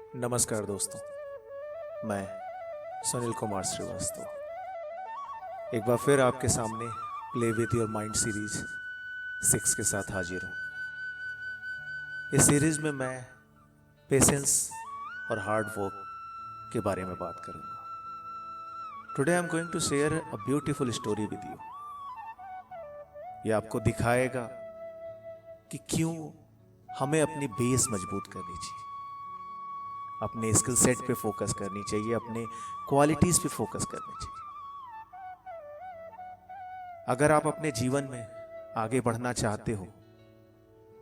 नमस्कार दोस्तों, मैं सुनील कुमार श्रीवास्तव एक बार फिर आपके सामने play with your mind series 6 के साथ हाजिर हूँ। इस सीरीज में मैं पेशेंस और हार्ड वर्क के बारे में बात करूँगा। Today I am going to share a beautiful story with you. ये आपको दिखाएगा कि क्यों हमें अपनी बेस मजबूत करनी चाहिए, अपने स्किल सेट पे फोकस करनी चाहिए, अपने क्वालिटीज पे फोकस करनी चाहिए। अगर आप अपने जीवन में आगे बढ़ना चाहते हो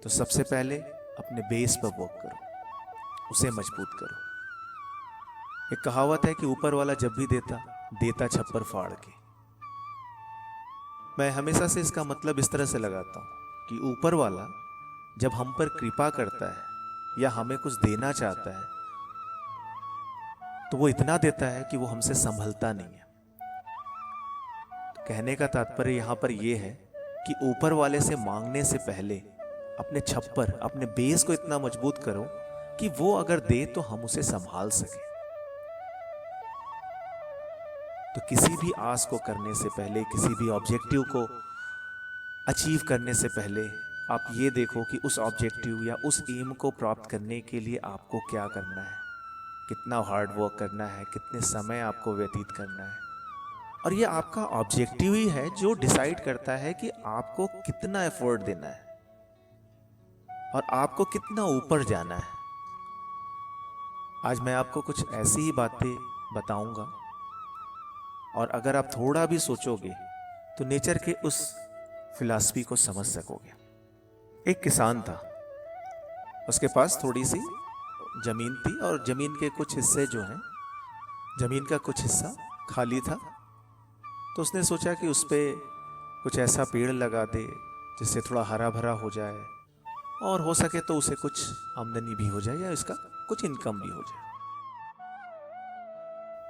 तो सबसे पहले अपने बेस पर वर्क करो, उसे मजबूत करो। एक कहावत है कि ऊपर वाला जब भी देता छप्पर फाड़ के। मैं हमेशा से इसका मतलब इस तरह से लगाता हूं कि ऊपर वाला जब हम पर कृपा करता है या हमें कुछ देना चाहता है तो वो इतना देता है कि वो हमसे संभलता नहीं है। तो कहने का तात्पर्य यहां पर यह है कि ऊपर वाले से मांगने से पहले अपने छप्पर, अपने बेस को इतना मजबूत करो कि वो अगर दे तो हम उसे संभाल सके। तो किसी भी आस को करने से पहले, किसी भी ऑब्जेक्टिव को अचीव करने से पहले आप ये देखो कि उस ऑब्जेक्टिव या उस एम को प्राप्त करने के लिए आपको क्या करना है, कितना हार्ड वर्क करना है, कितने समय आपको व्यतीत करना है। और ये आपका ऑब्जेक्टिव ही है जो डिसाइड करता है कि आपको कितना एफर्ट देना है और आपको कितना ऊपर जाना है। आज मैं आपको कुछ ऐसी ही बातें बताऊंगा और अगर आप थोड़ा भी सोचोगे तो नेचर के उस फिलॉसफी को समझ सकोगे। एक किसान था, उसके पास थोड़ी सी जमीन थी और जमीन के कुछ हिस्से जो हैं, जमीन का कुछ हिस्सा खाली था। तो उसने सोचा कि उस पे कुछ ऐसा पेड़ लगा दे जिससे थोड़ा हरा भरा हो जाए और हो सके तो उसे कुछ आमदनी भी हो जाए या इसका कुछ इनकम भी हो जाए।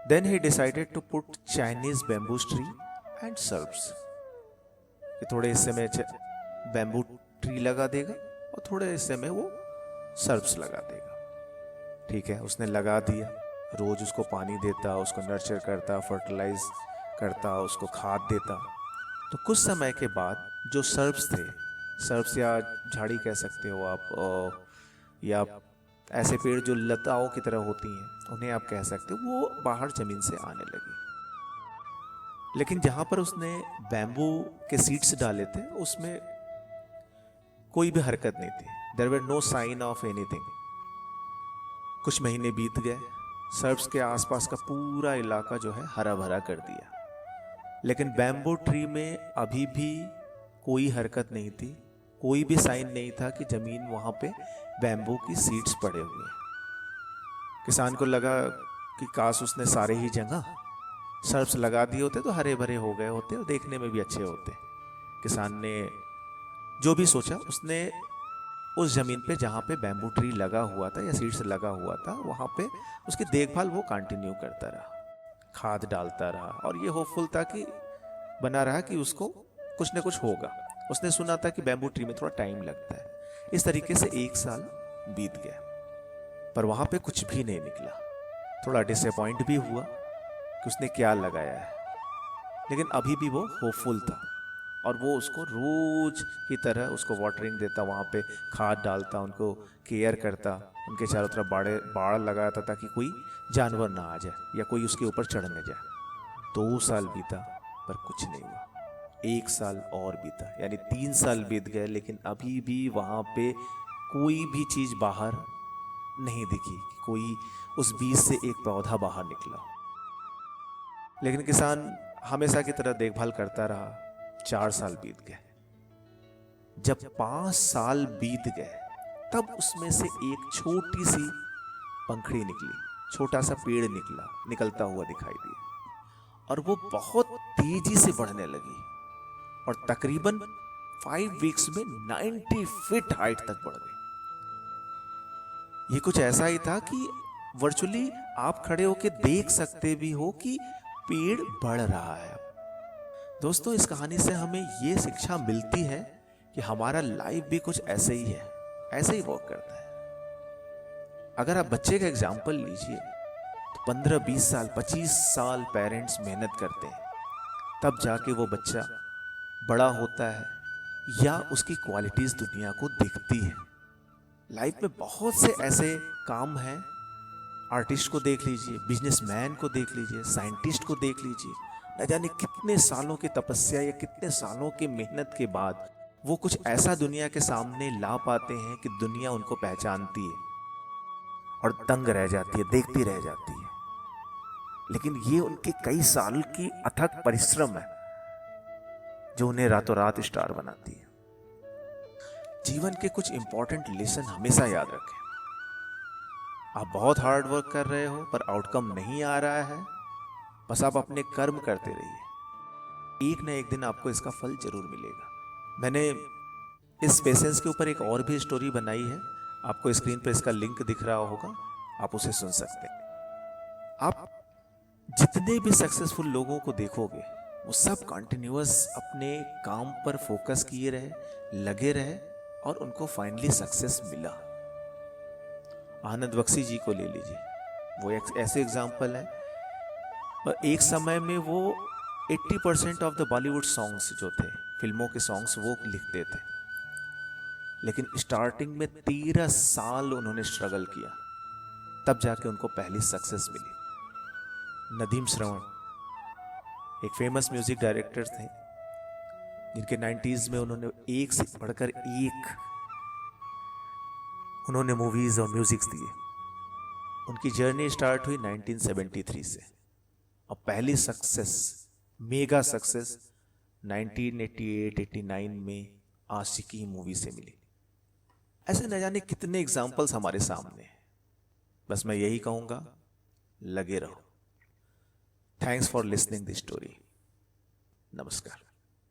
Then he decided to put Chinese bamboo tree and shrubs. थोड़े हिस्से में बैम्बू ट्री लगा देगा और थोड़े हिस्से में वो सर्ब्स लगा देगा। ठीक है, उसने लगा दिया, रोज उसको पानी देता, उसको नर्चर करता, फर्टिलाइज करता, उसको खाद देता। तो कुछ समय के बाद जो सर्ब्स थे, सर्ब्स या झाड़ी कह सकते हो आप, या ऐसे पेड़ जो लताओं की तरह होती हैं उन्हें आप कह सकते हो, वो बाहर जमीन से आने लगी। लेकिन जहां पर उसने बैम्बू के सीड्स डाले थे उसमें कोई भी हरकत नहीं थी। There were no sign of anything. कुछ महीने बीत गए, सर्ब्स के आसपास का पूरा इलाका जो है हरा भरा कर दिया, लेकिन बैम्बू ट्री में अभी भी कोई हरकत नहीं थी, कोई भी साइन नहीं था कि जमीन वहां पे बैम्बू की सीड्स पड़े हुए हैं। किसान को लगा कि काश उसने सारे ही जगह सर्ब्स लगा दिए होते तो हरे भरे हो गए होते और देखने में भी अच्छे होते। किसान ने जो भी सोचा, उसने उस जमीन पे जहां पे बैम्बू ट्री लगा हुआ था या सीड्स लगा हुआ था वहां पे उसकी देखभाल वो कंटिन्यू करता रहा, खाद डालता रहा और ये होपफुल था कि बना रहा कि उसको कुछ ना कुछ होगा। उसने सुना था कि बैम्बू ट्री में थोड़ा टाइम लगता है। इस तरीके से 1 साल बीत गया पर वहां पे कुछ भी नहीं निकला। थोड़ा डिसअपॉइंट भी हुआ कि उसने क्या लगाया है, लेकिन अभी भी वो होपफुल था और वो उसको रोज की तरह उसको वाटरिंग देता, वहाँ पे खाद डालता, उनको केयर करता, उनके चारों तरफ बाड़ लगाता ताकि कोई जानवर ना आ जाए या कोई उसके ऊपर चढ़ न जाए। 2 साल बीता पर कुछ नहीं हुआ। 1 साल और बीता, यानी 3 साल बीत गए, लेकिन अभी भी वहाँ पे कोई भी चीज़ बाहर नहीं दिखी, कोई उस बीज से एक पौधा बाहर निकला। लेकिन किसान हमेशा की तरह देखभाल करता रहा। 4 साल बीत गए। जब 5 साल बीत गए तब उसमें से एक छोटी सी पंखड़ी निकली, छोटा सा पेड़ निकलता हुआ दिखाई दिया और वो बहुत तेजी से बढ़ने लगी और तकरीबन 5 वीक्स में 90 फीट हाइट तक बढ़ गई। ये कुछ ऐसा ही था कि वर्चुअली आप खड़े होकर देख सकते भी हो कि पेड़ बढ़ रहा है। दोस्तों, इस कहानी से हमें ये शिक्षा मिलती है कि हमारा लाइफ भी कुछ ऐसे ही है, ऐसे ही वर्क करता है। अगर आप बच्चे का एग्जाम्पल लीजिए तो 15-20 साल 25 साल पेरेंट्स मेहनत करते हैं, तब जाके वो बच्चा बड़ा होता है या उसकी क्वालिटीज दुनिया को दिखती है। लाइफ में बहुत से ऐसे काम हैं, आर्टिस्ट को देख लीजिए, बिजनेसमैन को देख लीजिए, साइंटिस्ट को देख लीजिए, न जाने कितने सालों की तपस्या या कितने सालों की मेहनत के बाद वो कुछ ऐसा दुनिया के सामने ला पाते हैं कि दुनिया उनको पहचानती है और दंग रह जाती है, देखती रह जाती है। लेकिन ये उनके कई साल की अथक परिश्रम है जो उन्हें रातों रात स्टार बनाती है। जीवन के कुछ इंपॉर्टेंट लेसन हमेशा याद रखें। आप बहुत हार्ड वर्क कर रहे हो पर आउटकम नहीं आ रहा है, बस आप अपने कर्म करते रहिए, एक ना एक दिन आपको इसका फल जरूर मिलेगा। मैंने इस पेशेंस के ऊपर एक और भी स्टोरी बनाई है, आपको स्क्रीन पर इसका लिंक दिख रहा होगा, आप उसे सुन सकते हैं। आप जितने भी सक्सेसफुल लोगों को देखोगे वो सब कंटिन्यूअस अपने काम पर फोकस किए रहे, लगे रहे और उनको फाइनली सक्सेस मिला। आनंद बख्शी जी को ले लीजिए, वो एक ऐसे एग्जाम्पल है। और एक समय में वो 80% ऑफ द बॉलीवुड सॉन्ग्स जो थे, फिल्मों के सॉन्ग्स, वो लिखते थे। लेकिन स्टार्टिंग में 13 साल उन्होंने स्ट्रगल किया, तब जाके उनको पहली सक्सेस मिली। नदीम श्रवण एक फेमस म्यूजिक डायरेक्टर थे जिनके 90s में उन्होंने एक से बढ़कर एक उन्होंने मूवीज और म्यूजिक्स दिए। उनकी जर्नी स्टार्ट हुई 1973 से और पहली सक्सेस, मेगा सक्सेस 1988-89 में आशिकी मूवी से मिली। ऐसे न जाने कितने एग्जाम्पल्स हमारे सामने हैं। बस मैं यही कहूंगा, लगे रहो। Thanks for listening this story. नमस्कार।